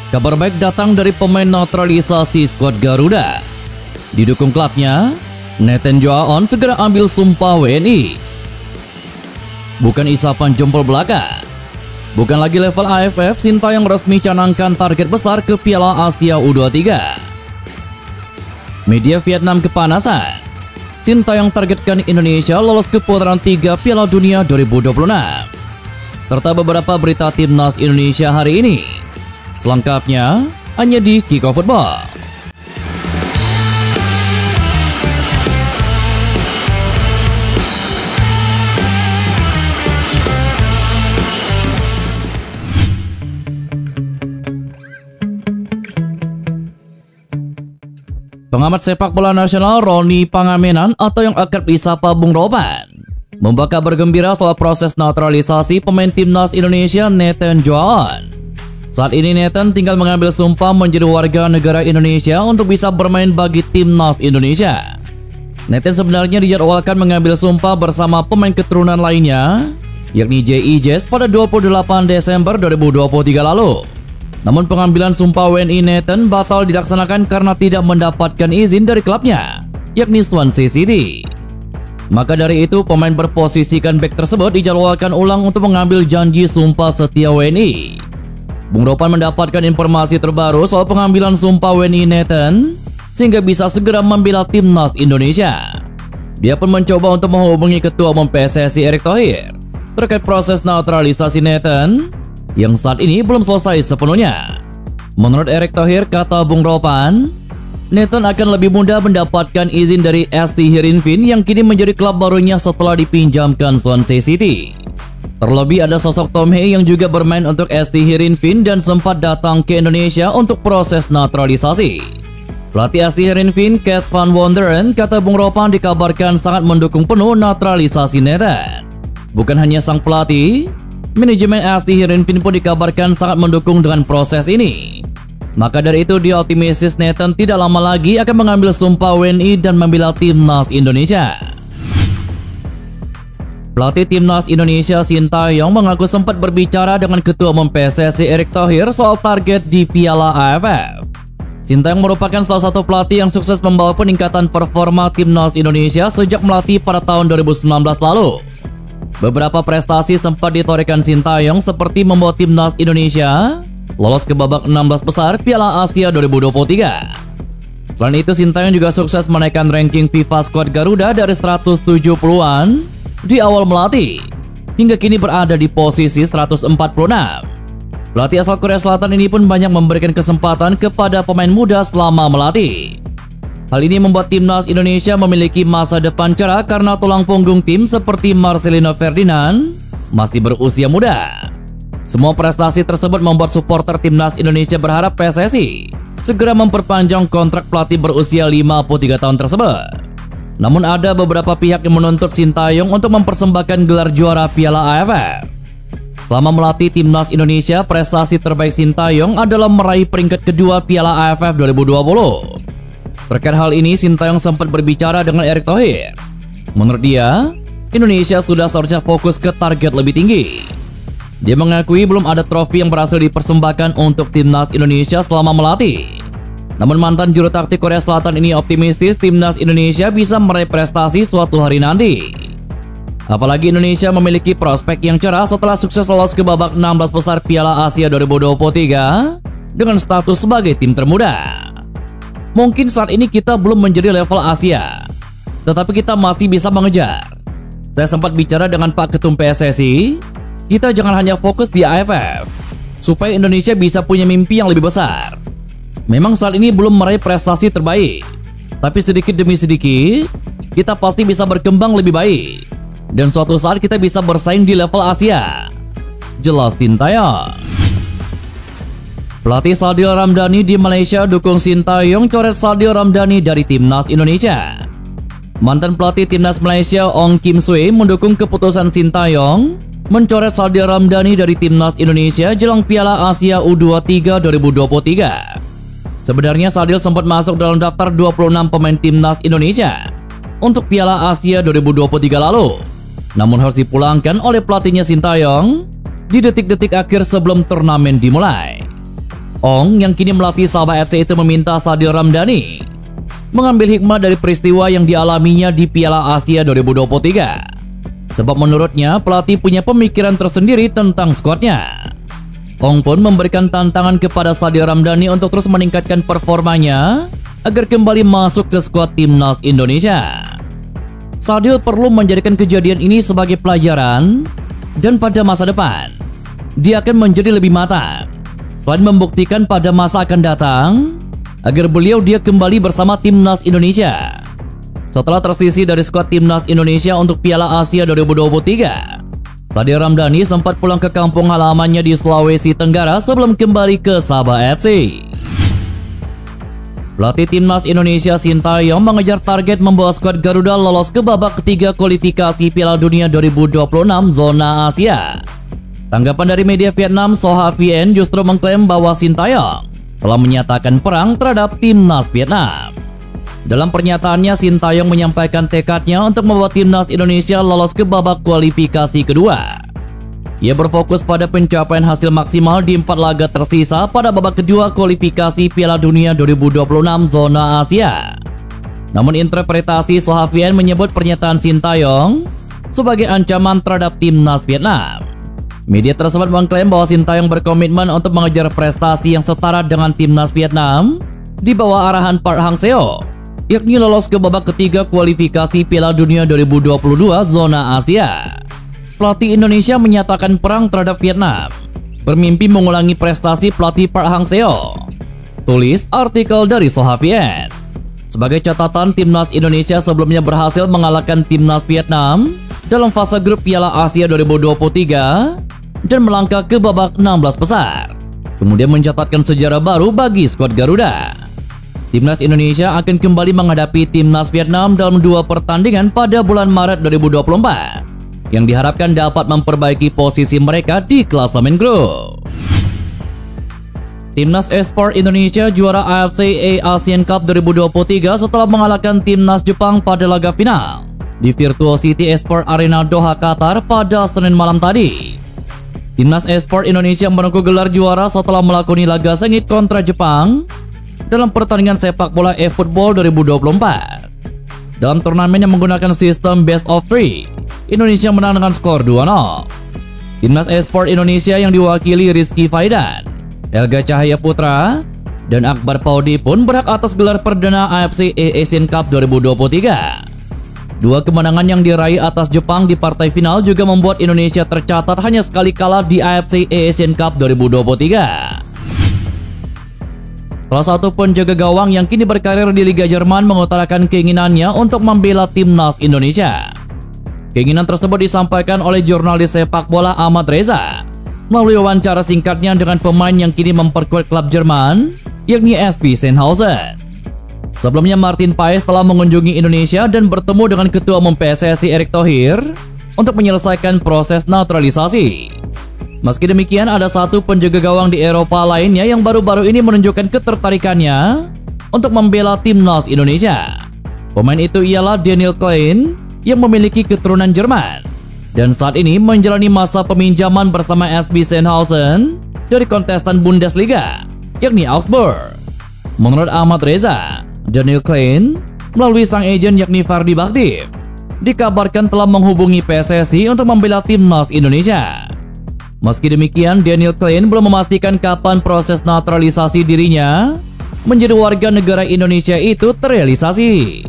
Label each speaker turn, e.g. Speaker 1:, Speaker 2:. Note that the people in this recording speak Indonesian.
Speaker 1: Kabar baik datang dari pemain naturalisasi skuad Garuda. Didukung klubnya, Nathan Joaon segera ambil sumpah WNI. Bukan isapan jempol belaka. Bukan lagi level AFF, Sintayong resmi canangkan target besar ke Piala Asia U23. Media Vietnam kepanasan. Sintayong targetkan Indonesia lolos ke putaran 3 Piala Dunia 2026. Serta beberapa berita timnas Indonesia hari ini. Selengkapnya hanya di Kickoff Football. Pengamat sepak bola nasional Roni Pangamenan atau yang akrab disapa Bung Ropan membawa kabar gembira soal proses naturalisasi pemain timnas Indonesia Nathan Joaon. Saat ini Nathan tinggal mengambil sumpah menjadi warga negara Indonesia untuk bisa bermain bagi timnas Indonesia. Nathan sebenarnya dijadwalkan mengambil sumpah bersama pemain keturunan lainnya, yakni J.I. Jazz pada 28 Desember 2023 lalu. Namun pengambilan sumpah WNI Nathan batal dilaksanakan karena tidak mendapatkan izin dari klubnya, yakni Swansea City. Maka dari itu pemain berposisikan back tersebut dijadwalkan ulang untuk mengambil janji sumpah setia WNI. Bung Ropan mendapatkan informasi terbaru soal pengambilan sumpah WNI Nathan sehingga bisa segera membela timnas Indonesia. Dia pun mencoba untuk menghubungi Ketua Umum PSSI Erick Thohir terkait proses naturalisasi Nathan yang saat ini belum selesai sepenuhnya. Menurut Erick Thohir, kata Bung Ropan, Nathan akan lebih mudah mendapatkan izin dari SC Heerenveen yang kini menjadi klub barunya setelah dipinjamkan Swansea City. Terlebih ada sosok Tom Hei yang juga bermain untuk SC Heerenveen dan sempat datang ke Indonesia untuk proses naturalisasi. Pelatih SC Heerenveen, Kees van Wonderen, kata Bung Ropan, dikabarkan sangat mendukung penuh naturalisasi Nathan. Bukan hanya sang pelatih, manajemen SC Heerenveen pun dikabarkan sangat mendukung dengan proses ini. Maka dari itu dia optimistis Nathan tidak lama lagi akan mengambil sumpah WNI dan membela timnas Indonesia. Pelatih timnas Indonesia Sintayong mengaku sempat berbicara dengan Ketua Umum PSSI Erick Thohir soal target di Piala AFF. Sintayong merupakan salah satu pelatih yang sukses membawa peningkatan performa timnas Indonesia sejak melatih pada tahun 2019 lalu. Beberapa prestasi sempat ditorehkan Sintayong seperti membawa timnas Indonesia lolos ke babak 16 besar Piala Asia 2023. Selain itu Sintayong juga sukses menaikkan ranking FIFA skuad Garuda dari 170-an di awal melatih hingga kini berada di posisi 146. Pelatih asal Korea Selatan ini pun banyak memberikan kesempatan kepada pemain muda selama melatih. Hal ini membuat timnas Indonesia memiliki masa depan cerah karena tulang punggung tim seperti Marcelino Ferdinand masih berusia muda. Semua prestasi tersebut membuat supporter timnas Indonesia berharap PSSI segera memperpanjang kontrak pelatih berusia 53 tahun tersebut. Namun ada beberapa pihak yang menuntut Sintayong untuk mempersembahkan gelar juara Piala AFF. Selama melatih timnas Indonesia, prestasi terbaik Sintayong adalah meraih peringkat kedua Piala AFF 2020. Terkait hal ini, Sintayong sempat berbicara dengan Erick Thohir. Menurut dia, Indonesia sudah seharusnya fokus ke target lebih tinggi. Dia mengakui belum ada trofi yang berhasil dipersembahkan untuk timnas Indonesia selama melatih. Namun mantan juru taktik Korea Selatan ini optimistis timnas Indonesia bisa meraih prestasi suatu hari nanti. Apalagi Indonesia memiliki prospek yang cerah setelah sukses lolos ke babak 16 besar Piala Asia 2023 dengan status sebagai tim termuda. Mungkin saat ini kita belum menjadi level Asia, tetapi kita masih bisa mengejar. Saya sempat bicara dengan Pak Ketum PSSI, kita jangan hanya fokus di AFF, supaya Indonesia bisa punya mimpi yang lebih besar. Memang saat ini belum meraih prestasi terbaik, tapi sedikit demi sedikit kita pasti bisa berkembang lebih baik dan suatu saat kita bisa bersaing di level Asia. Jelas Sintayong. Pelatih Sadil Ramdhani di Malaysia dukung Sintayong coret Sadil Ramdhani dari timnas Indonesia. Mantan pelatih timnas Malaysia Ong Kim Sue mendukung keputusan Sintayong mencoret Sadil Ramdhani dari timnas Indonesia jelang Piala Asia U23 2023. Sebenarnya Sadil sempat masuk dalam daftar 26 pemain timnas Indonesia untuk Piala Asia 2023 lalu. Namun harus dipulangkan oleh pelatihnya Sintayong di detik-detik akhir sebelum turnamen dimulai. Ong yang kini melatih Sabah FC itu meminta Sadil Ramdhani mengambil hikmah dari peristiwa yang dialaminya di Piala Asia 2023. Sebab menurutnya pelatih punya pemikiran tersendiri tentang skuadnya. Ong pun memberikan tantangan kepada Sadil Ramdhani untuk terus meningkatkan performanya agar kembali masuk ke skuad timnas Indonesia. Sadil perlu menjadikan kejadian ini sebagai pelajaran dan pada masa depan dia akan menjadi lebih matang. Selain membuktikan pada masa akan datang agar dia kembali bersama timnas Indonesia. Setelah tersisih dari skuad timnas Indonesia untuk Piala Asia 2023, Sadil Ramdhani sempat pulang ke kampung halamannya di Sulawesi Tenggara sebelum kembali ke Sabah FC. Pelatih timnas Indonesia Sintayong mengejar target membawa skuad Garuda lolos ke babak ketiga kualifikasi Piala Dunia 2026 zona Asia. Tanggapan dari media Vietnam Soha Vien justru mengklaim bahwa Sintayong telah menyatakan perang terhadap timnas Vietnam. Dalam pernyataannya, Sintayong menyampaikan tekadnya untuk membawa timnas Indonesia lolos ke babak kualifikasi kedua. Ia berfokus pada pencapaian hasil maksimal di 4 laga tersisa pada babak kedua kualifikasi Piala Dunia 2026 zona Asia. Namun interpretasi Soha Vien menyebut pernyataan Sintayong sebagai ancaman terhadap timnas Vietnam. Media tersebut mengklaim bahwa Sintayong berkomitmen untuk mengejar prestasi yang setara dengan timnas Vietnam di bawah arahan Park Hang-seo, yakni lolos ke babak ketiga kualifikasi Piala Dunia 2022 zona Asia. Pelatih Indonesia menyatakan perang terhadap Vietnam, bermimpi mengulangi prestasi pelatih Park Hang-seo, tulis artikel dari Soha Vien. Sebagai catatan, timnas Indonesia sebelumnya berhasil mengalahkan timnas Vietnam dalam fase grup Piala Asia 2023 dan melangkah ke babak 16 besar, kemudian mencatatkan sejarah baru bagi skuad Garuda. Timnas Indonesia akan kembali menghadapi timnas Vietnam dalam 2 pertandingan pada bulan Maret 2024 yang diharapkan dapat memperbaiki posisi mereka di klasemen grup. Timnas Esport Indonesia juara AFC Asian Cup 2023 setelah mengalahkan timnas Jepang pada laga final di Virtuosity Esport Arena Doha, Qatar pada Senin malam tadi. Timnas Esport Indonesia menunggu gelar juara setelah melakoni laga sengit kontra Jepang dalam pertandingan sepak bola eFootball 2024. Dalam turnamen yang menggunakan sistem best of 3, Indonesia menang dengan skor 2-0. Timnas Esport Indonesia yang diwakili Rizky Faidan, Elga Cahaya Putra, dan Akbar Paudi pun berhak atas gelar perdana AFC Asian Cup 2023. 2 kemenangan yang diraih atas Jepang di partai final juga membuat Indonesia tercatat hanya sekali kalah di AFC Asian Cup 2023. Salah satu penjaga gawang yang kini berkarir di Liga Jerman mengutarakan keinginannya untuk membela timnas Indonesia. Keinginan tersebut disampaikan oleh jurnalis sepak bola Ahmad Reza melalui wawancara singkatnya dengan pemain yang kini memperkuat klub Jerman, yakni SV Sandhausen. Sebelumnya Martin Paes telah mengunjungi Indonesia dan bertemu dengan Ketua Umum PSSI Erick Thohir untuk menyelesaikan proses naturalisasi. Meski demikian, ada satu penjaga gawang di Eropa lainnya yang baru-baru ini menunjukkan ketertarikannya untuk membela timnas Indonesia. Pemain itu ialah Daniel Klein yang memiliki keturunan Jerman dan saat ini menjalani masa peminjaman bersama SV Sandhausen dari kontestan Bundesliga, yakni Augsburg. Menurut Ahmad Reza, Daniel Klein melalui sang agen yakni Fardi Bakti dikabarkan telah menghubungi PSSI untuk membela timnas Indonesia. Meski demikian, Daniel Klein belum memastikan kapan proses naturalisasi dirinya menjadi warga negara Indonesia itu terrealisasi.